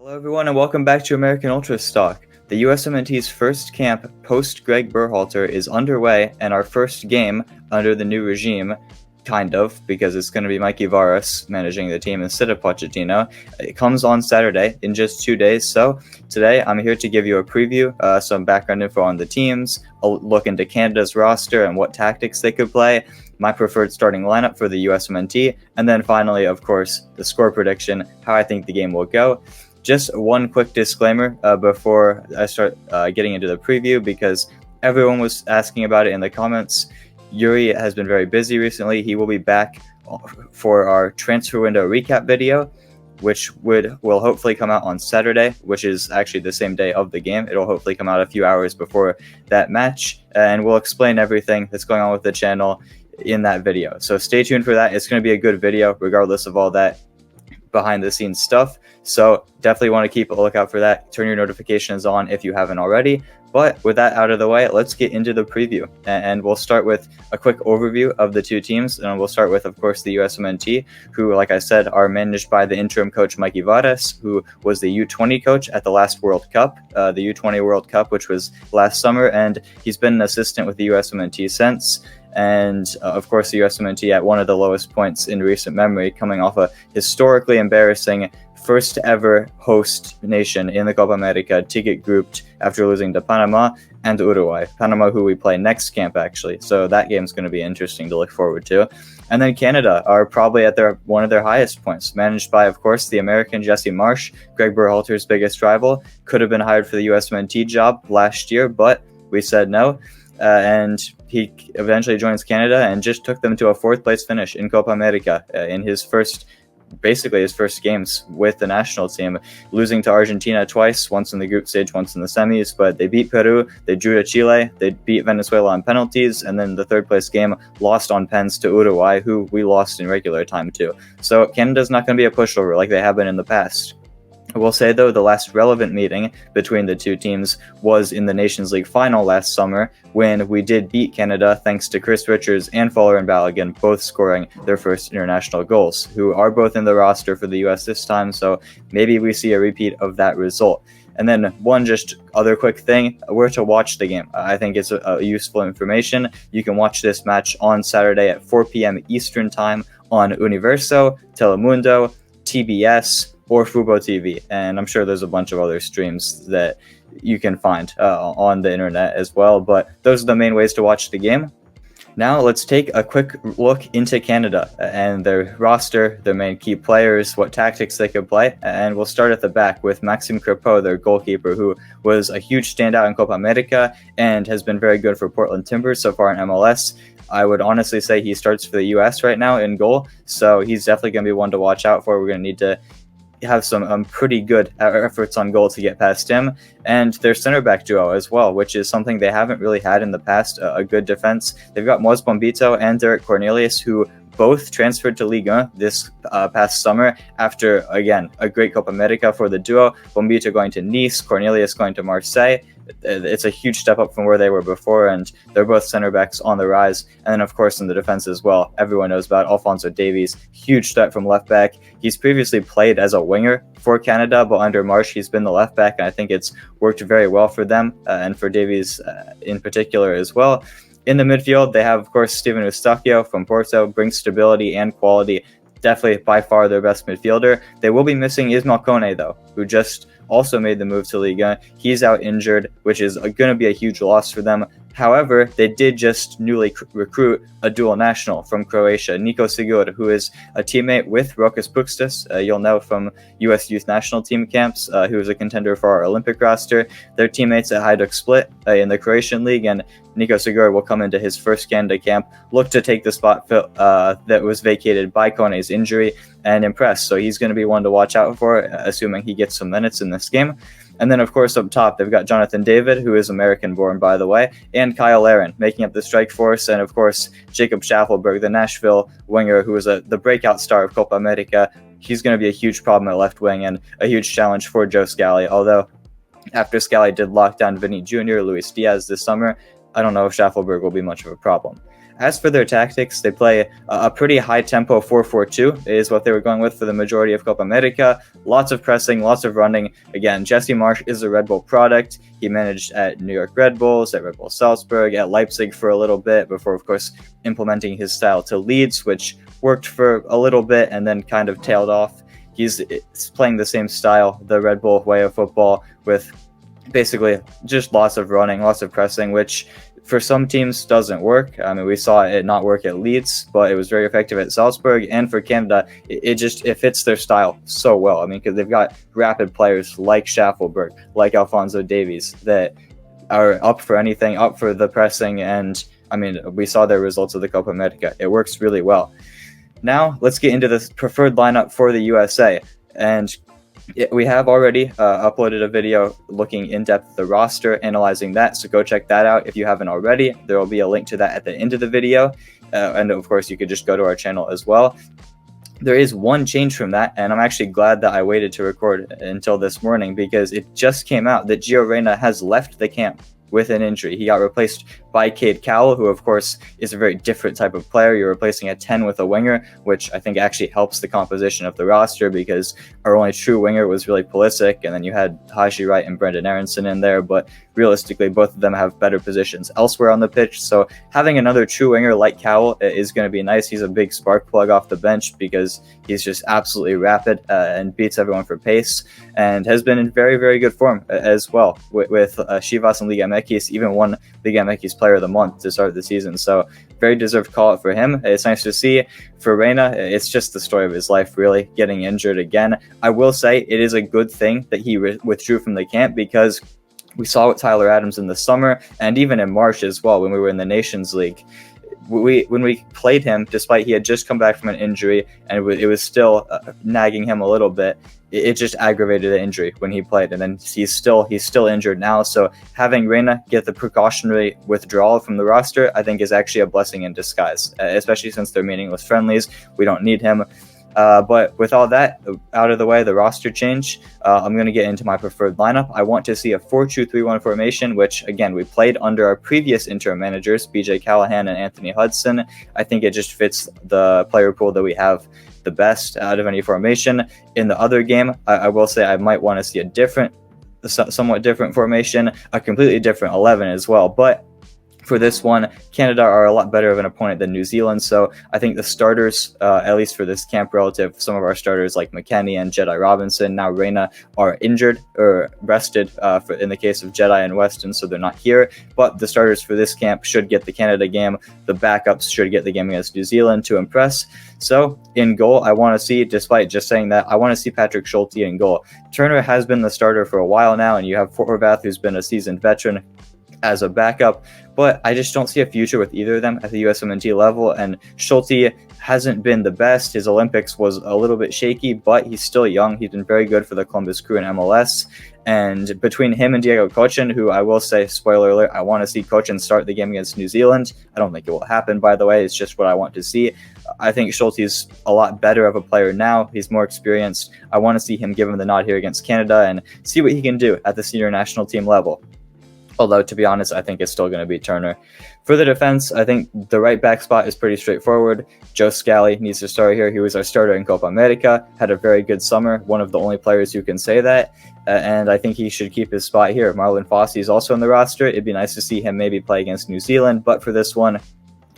Hello, everyone, and welcome back to American Ultra Stock. The USMNT's first camp post Greg Berhalter is underway, and our first game under the new regime, kind of, because it's going to be Mikey Varas managing the team instead of Pochettino. It comes on Saturday in just 2 days. So today I'm here to give you a preview, some background info on the teams, a look into Canada's roster and what tactics they could play, my preferred starting lineup for the USMNT, and then finally, of course, the score prediction, how I think the game will go. Just one quick disclaimer before I start getting into the preview, because everyone was asking about it in the comments. Yuri has been very busy recently. He will be back for our transfer window recap video, which will hopefully come out on Saturday, which is actually the same day of the game. It'll hopefully come out a few hours before that match, and we'll explain everything that's going on with the channel in that video. So stay tuned for that. It's going to be a good video regardless of all that behind the scenes stuff. So definitely want to keep a lookout for that. Turn your notifications on if you haven't already. But with that out of the way, let's get into the preview. And we'll start with a quick overview of the two teams. And we'll start with, of course, the USMNT, who, like I said, are managed by the interim coach Mikey Varas, who was the U20 coach at the last World Cup, the U20 World Cup, which was last summer. And he's been an assistant with the USMNT since. And of course, the USMNT at one of the lowest points in recent memory, coming off a historically embarrassing first ever host nation in the Copa America to get grouped after losing to Panama and Uruguay. Panama, who we play next camp, actually. So that game's going to be interesting to look forward to. And then Canada are probably at one of their highest points, managed by, of course, the American Jesse Marsch, Greg Berhalter's biggest rival. Could have been hired for the USMNT job last year, but we said no. And he eventually joins Canada and just took them to a fourth place finish in Copa America in his first games with the national team, losing to Argentina twice, once in the group stage, once in the semis. But they beat Peru, they drew to Chile, they beat Venezuela on penalties, and then the third place game lost on pens to Uruguay, who we lost in regular time too. So Canada's not going to be a pushover like they have been in the past. I will say, though, the last relevant meeting between the two teams was in the Nations League final last summer, when we did beat Canada thanks to Chris Richards and Folarin Balogun both scoring their first international goals, who are both in the roster for the U.S. this time, so maybe we see a repeat of that result. And then one just other quick thing, where to watch the game. I think it's a useful information. You can watch this match on Saturday at 4 p.m. Eastern Time on Universo, Telemundo, TBS, or Fubo TV, and I'm sure there's a bunch of other streams that you can find on the internet as well, but those are the main ways to watch the game. Now let's take a quick look into Canada and their roster, their main key players, what tactics they could play, and we'll start at the back with Maxime Crepeau, their goalkeeper, who was a huge standout in Copa America and has been very good for Portland Timbers so far in MLS. I would honestly say he starts for the U.S. right now in goal, so he's definitely going to be one to watch out for. We're going to need to have some pretty good efforts on goal to get past him, and their center back duo as well, which is something they haven't really had in the past, a good defense. They've got Moise Bombito and Derek Cornelius, who both transferred to Ligue 1 this past summer after, again, a great Copa America for the duo. Bombito going to Nice, Cornelius going to Marseille. It's a huge step up from where they were before, and they're both center backs on the rise. And then, of course, in the defense as well, everyone knows about Alphonso Davies, huge threat from left back. He's previously played as a winger for Canada, but under Marsch, he's been the left back, and I think it's worked very well for them, and for Davies in particular as well. In the midfield, they have, of course, Steven Eustáquio from Porto, brings stability and quality. Definitely by far their best midfielder. They will be missing Ismael Kone, though, who just also made the move to Liga. He's out injured, which is going to be a huge loss for them. However, they did just newly recruit a dual national from Croatia, Nico Sigur, who is a teammate with Rokas Pukstas. You'll know from U.S. youth national team camps, who is a contender for our Olympic roster. They're teammates at Hajduk Split in the Croatian league, and Nico Sigur will come into his first Canada camp, look to take the spot that was vacated by Kone's injury, and impress. So he's going to be one to watch out for, assuming he gets some minutes in this game. And then, of course, up top, they've got Jonathan David, who is American-born, by the way, and Kyle Larin making up the strike force. And, of course, Jacob Schaffelberg, the Nashville winger, who was the breakout star of Copa America. He's going to be a huge problem at left wing and a huge challenge for Joe Scally, although after Scally did lock down Vinny Jr., Luis Diaz this summer, I don't know if Schaffelberg will be much of a problem. As for their tactics, they play a pretty high tempo 4-4-2 is what they were going with for the majority of Copa America. Lots of pressing, lots of running. Again, Jesse Marsch is a Red Bull product. He managed at New York Red Bulls, at Red Bull Salzburg, at Leipzig for a little bit before, of course, implementing his style to Leeds, which worked for a little bit and then kind of tailed off. He's playing the same style, the Red Bull way of football, with basically just lots of running, lots of pressing, which for some teams doesn't work. I mean, we saw it not work at Leeds, but it was very effective at Salzburg. And for Canada, it fits their style so well. I mean, because they've got rapid players like Schaffelberg, like Alphonso Davies, that are up for anything, up for the pressing. And I mean, we saw their results of the Copa America. It works really well. Now, let's get into the preferred lineup for the USA. And we have already uploaded a video looking in depth at the roster, analyzing that. So go check that out if you haven't already. There will be a link to that at the end of the video. And of course, you could just go to our channel as well. There is one change from that, and I'm actually glad that I waited to record until this morning, because it just came out that Gio Reyna has left the camp with an injury. He got replaced by Cade Cowell, who of course is a very different type of player. You're replacing a 10 with a winger, which I think actually helps the composition of the roster, because our only true winger was really Pulisic, and then you had Haji Wright and Brendan Aronson in there, but realistically both of them have better positions elsewhere on the pitch. So having another true winger like Cowell is going to be nice. He's a big spark plug off the bench because he's just absolutely rapid and beats everyone for pace, and has been in very, very good form as well with Chivas and Liga MX, even won Liga MX Player of the Month to start the season. So very deserved call out for him. It's nice to see. For Reyna, it's just the story of his life, really, getting injured again. I will say it is a good thing that he withdrew from the camp, because we saw with Tyler Adams in the summer, and even in March as well, when we were in the Nations League. When we played him, despite he had just come back from an injury, and it was still nagging him a little bit, it just aggravated the injury when he played, and then he's still injured now. So having Reyna get the precautionary withdrawal from the roster, I think, is actually a blessing in disguise, especially since they're meaningless friendlies. We don't need him. But with all that out of the way, the roster change, I'm going to get into my preferred lineup. I want to see a 4-2-3-1 formation, which, again, we played under our previous interim managers, BJ Callahan and Anthony Hudson. I think it just fits the player pool that we have the best out of any formation. In the other game, I will say I might want to see a somewhat different formation, a completely different 11 as well. But for this one, Canada are a lot better of an opponent than New Zealand, so I think the starters, at least for this camp relative, some of our starters like McKennie and Jedi Robinson, now Reyna, are injured or rested in the case of Jedi and Weston, so they're not here. But the starters for this camp should get the Canada game. The backups should get the game against New Zealand to impress. So in goal, I want to see, despite just saying that, I want to see Patrick Schulte in goal. Turner has been the starter for a while now, and you have Horvath, who's been a seasoned veteran, as a backup, but I just don't see a future with either of them at the USMNT level. And Schulte hasn't been the best. His Olympics was a little bit shaky, but he's still young. He's been very good for the Columbus Crew in MLS. And between him and Diego Cochin, who I will say, spoiler alert, I want to see Cochin start the game against New Zealand. I don't think it will happen, by the way. It's just what I want to see. I think Schulte's a lot better of a player now. He's more experienced. I want to see him give him the nod here against Canada and see what he can do at the senior national team level. Although, to be honest, I think it's still going to be Turner. For the defense, I think the right back spot is pretty straightforward. Joe Scally needs to start here. He was our starter in Copa America, had a very good summer, one of the only players who can say that, and I think he should keep his spot here. Marlon Fossey is also on the roster. It'd be nice to see him maybe play against New Zealand, but for this one,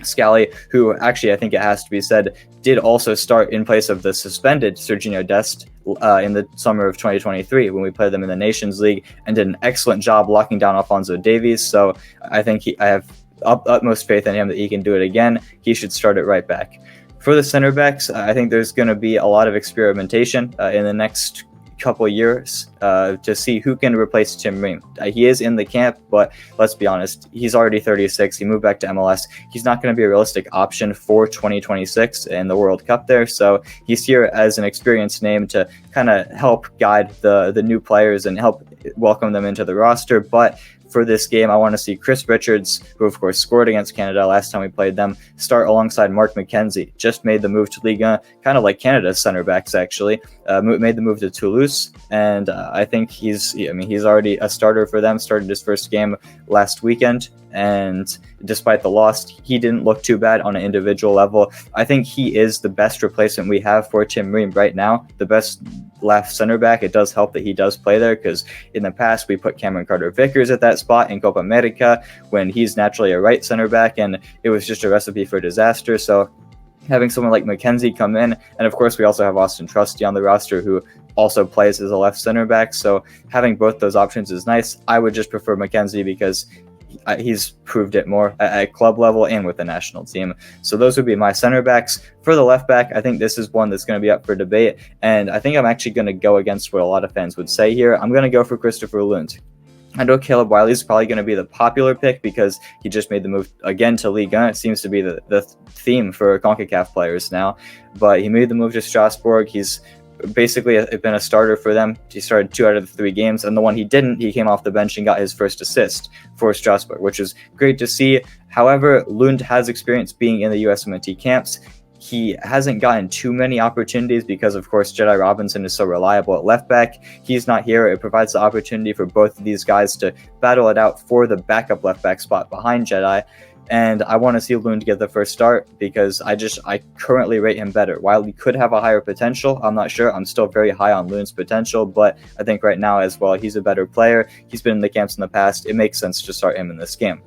Scally, who actually, I think it has to be said, did also start in place of the suspended Serginho Dest in the summer of 2023 when we played them in the Nations League, and did an excellent job locking down Alphonso Davies. So I think I have utmost faith in him that he can do it again. He should start it right back. For the center backs, I think there's going to be a lot of experimentation in the next couple years to see who can replace Tim Ream. He is in the camp, but let's be honest, he's already 36. He moved back to MLS. He's not going to be a realistic option for 2026 in the World Cup there. So he's here as an experienced name to kind of help guide the new players and help welcome them into the roster. But for this game, I want to see Chris Richards, who of course scored against Canada last time we played them, start alongside Mark McKenzie. Just made the move to Ligue 1, kind of like Canada's center backs actually. Made the move to Toulouse, and I think he's already a starter for them. Started his first game last weekend, and despite the loss, he didn't look too bad on an individual level. I think he is the best replacement we have for Tim Ream right now, the best left center back. It does help that he does play there, because in the past we put Cameron Carter-Vickers at that spot in Copa America when he's naturally a right center back, and it was just a recipe for disaster. So having someone like McKenzie come in, and of course we also have Austin Trusty on the roster, who also plays as a left center back, so having both those options is nice. I would just prefer McKenzie because he's proved it more at club level and with the national team. So those would be my center backs. For the left back, I think this is one that's going to be up for debate, and I think I'm actually going to go against what a lot of fans would say here. I'm going to go for Christopher Lund. I know Caleb Wiley's probably going to be the popular pick because he just made the move again to Ligue 1. It seems to be the theme for CONCACAF players now, but he made the move to Strasbourg. He's basically been a starter for them. He started 2 out of the 3 games, and the one he didn't, he came off the bench and got his first assist for Strasbourg, which is great to see. However, Lund has experience being in the USMNT camps. He hasn't gotten too many opportunities because, of course, Jedi Robinson is so reliable at left back. He's not here. It provides the opportunity for both of these guys to battle it out for the backup left back spot behind Jedi. And I want to see Lund get the first start because I currently rate him better. While he could have a higher potential, I'm not sure. I'm still very high on Lund's potential, but I think right now as well, he's a better player. He's been in the camps in the past. It makes sense to start him in this game.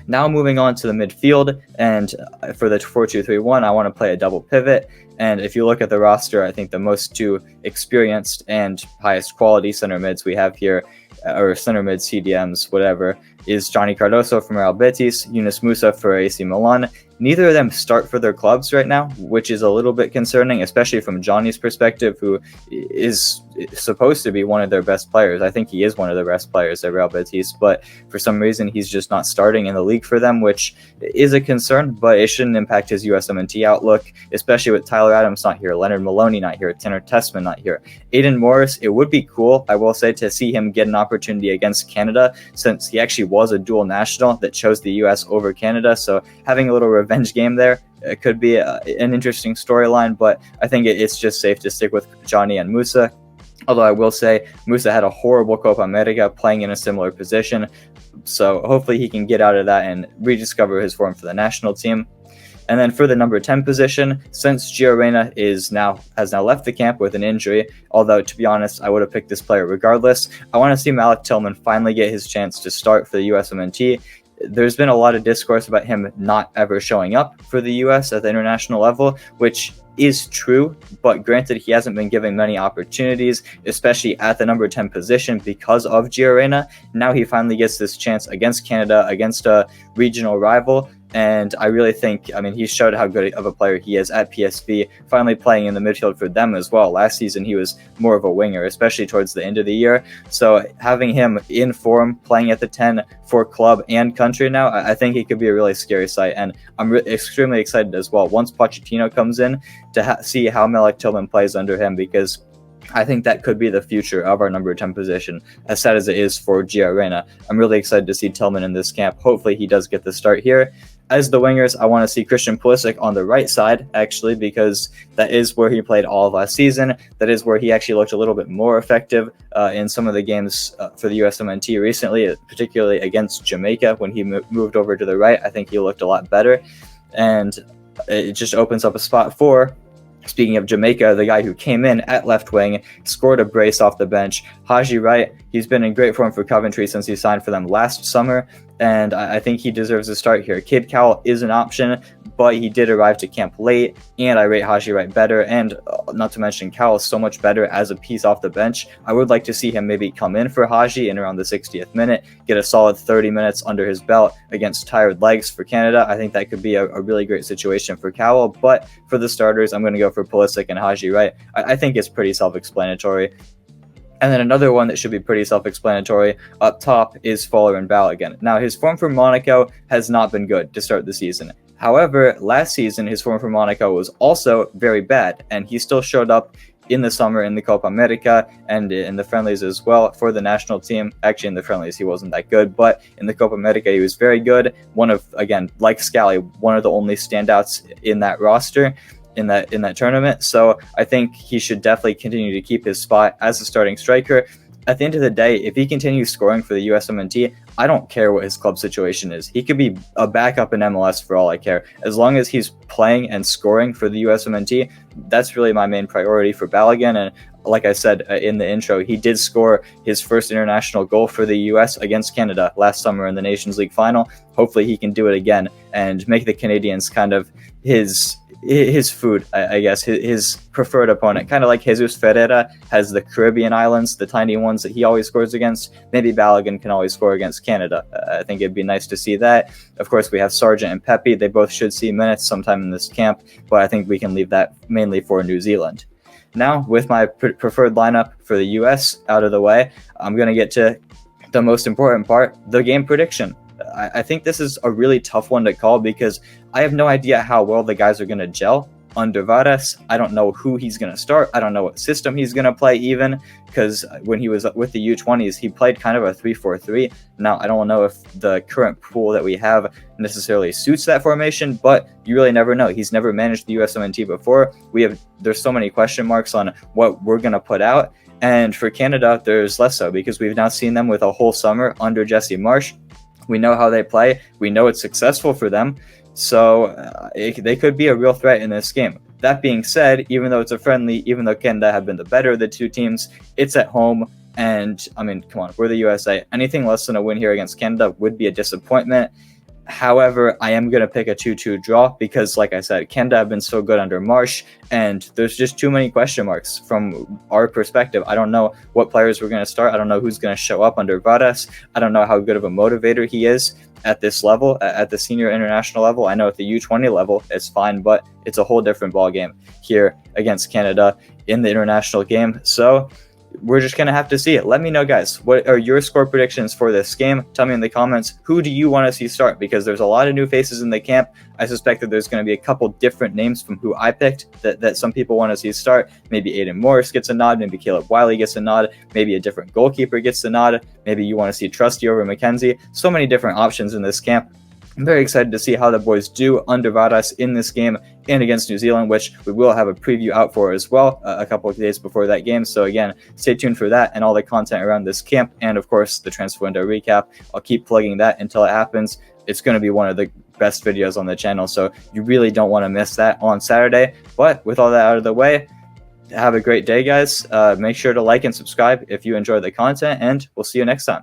Now moving on to the midfield, and for the 4-2-3-1, I want to play a double pivot. And if you look at the roster, I think the most 2 experienced and highest quality center mids we have here, or center mids, CDMs, whatever, is Johnny Cardoso from Real Betis, Yunus Musa for AC Milan. Neither of them start for their clubs right now, which is a little bit concerning, especially from Johnny's perspective, who is supposed to be one of their best players. I think he is one of the best players at Real Betis, but for some reason he's just not starting in the league for them, which is a concern, but it shouldn't impact his USMNT outlook, especially with Tyler Adams not here, Leonard Maloney not here, Tanner Tessman not here. Aiden Morris, it would be cool, I will say, to see him get an opportunity against Canada, since he actually was a dual national that chose the US over Canada, so having a little revenge game there, it could be an interesting storyline, but I think it's just safe to stick with Johnny and Musa. Although I will say Musa had a horrible Copa America playing in a similar position, so hopefully he can get out of that and rediscover his form for the national team. And then for the number 10 position, since Gio Reyna has now left the camp with an injury, although to be honest, I would have picked this player regardless, I want to see Malik Tillman finally get his chance to start for the USMNT. There's been a lot of discourse about him not ever showing up for the US at the international level, which is true, but granted, he hasn't been given many opportunities, especially at the number 10 position because of Gio Reyna. Now he finally gets this chance against Canada, against a regional rival, and I really think, he showed how good of a player he is at PSV, finally playing in the midfield for them as well. Last season, he was more of a winger, especially towards the end of the year. So having him in form, playing at the 10 for club and country now, I think he could be a really scary sight. And I'm extremely excited as well, once Pochettino comes in, to see how Malik Tillman plays under him, because I think that could be the future of our number 10 position, as sad as it is for Gio Reyna. I'm really excited to see Tillman in this camp. Hopefully he does get the start here. As the wingers, I want to see Christian Pulisic on the right side, actually, because that is where he played all of last season. That is where he actually looked a little bit more effective in some of the games for the USMNT recently, particularly against Jamaica when he moved over to the right. I think he looked a lot better, and it just opens up a spot for, speaking of Jamaica, the guy who came in at left wing, scored a brace off the bench, Haji Wright. He's been in great form for Coventry since he signed for them last summer, and I think he deserves a start here. Cade Cowell is an option, but he did arrive to camp late, and I rate Haji Wright better, and not to mention Cowell is so much better as a piece off the bench. I would like to see him maybe come in for Haji in around the 60th minute, get a solid 30 minutes under his belt against tired legs for Canada. I think that could be a really great situation for Cowell, but for the starters, I'm going to go for Pulisic and Haji Wright. I think it's pretty self-explanatory. And then another one that should be pretty self-explanatory up top is Folarin Balogun. Now, his form for Monaco has not been good to start the season. However, last season, his form for Monaco was also very bad, and he still showed up in the summer in the Copa America and in the friendlies as well for the national team. Actually, in the friendlies, he wasn't that good, but in the Copa America, he was very good. One of, again, like Scally, one of the only standouts in that roster. In that tournament. So I think he should definitely continue to keep his spot as a starting striker. At the end of the day, if he continues scoring for the USMNT, I don't care what his club situation is. He could be a backup in MLS for all I care. As long as he's playing and scoring for the USMNT, that's really my main priority for Balogun. And like I said in the intro, he did score his first international goal for the US against Canada last summer in the Nations League final. Hopefully he can do it again and make the Canadians kind of his food, I guess, his preferred opponent. Kind of like Jesus Ferreira has the Caribbean islands, the tiny ones that he always scores against. Maybe Balogun can always score against Canada. I think it'd be nice to see that. Of course, we have Sargent and Pepe. They both should see minutes sometime in this camp, but I think we can leave that mainly for New Zealand. Now, with my preferred lineup for the US out of the way, I'm going to get to the most important part, the game prediction. I think this is a really tough one to call because I have no idea how well the guys are going to gel under Varas. I don't know who he's going to start. I don't know what system he's going to play even, because when he was with the U20s, he played kind of a 3-4-3. Now, I don't know if the current pool that we have necessarily suits that formation, but you really never know. He's never managed the USMNT before. There's so many question marks on what we're going to put out. And for Canada, there's less so because we've now seen them with a whole summer under Jesse Marsch. We know how they play. We know it's successful for them. So they could be a real threat in this game. That being said, even though it's a friendly, even though Canada have been the better of the two teams, it's at home. And I mean, come on, we're the USA. Anything less than a win here against Canada would be a disappointment. However, I am going to pick a 2-2 draw because, like I said, Canada have been so good under Marsch, and there's just too many question marks from our perspective. I don't know what players we're going to start. I don't know who's going to show up under Varas. I don't know how good of a motivator he is at this level, at the senior international level. I know at the U20 level, it's fine, but it's a whole different ball game here against Canada in the international game. So we're just going to have to see it. Let me know, guys, what are your score predictions for this game? Tell me in the comments, who do you want to see start? Because there's a lot of new faces in the camp. I suspect that there's going to be a couple different names from who I picked that some people want to see start. Maybe Aiden Morris gets a nod. Maybe Caleb Wiley gets a nod. Maybe a different goalkeeper gets a nod. Maybe you want to see Trusty over McKenzie. So many different options in this camp. I'm very excited to see how the boys do under Varas in this game and against New Zealand, which we will have a preview out for as well a couple of days before that game. So again, stay tuned for that and all the content around this camp and, of course, the transfer window recap. I'll keep plugging that until it happens. It's going to be one of the best videos on the channel, so you really don't want to miss that on Saturday. But with all that out of the way, have a great day, guys. Make sure to like and subscribe if you enjoy the content, and we'll see you next time.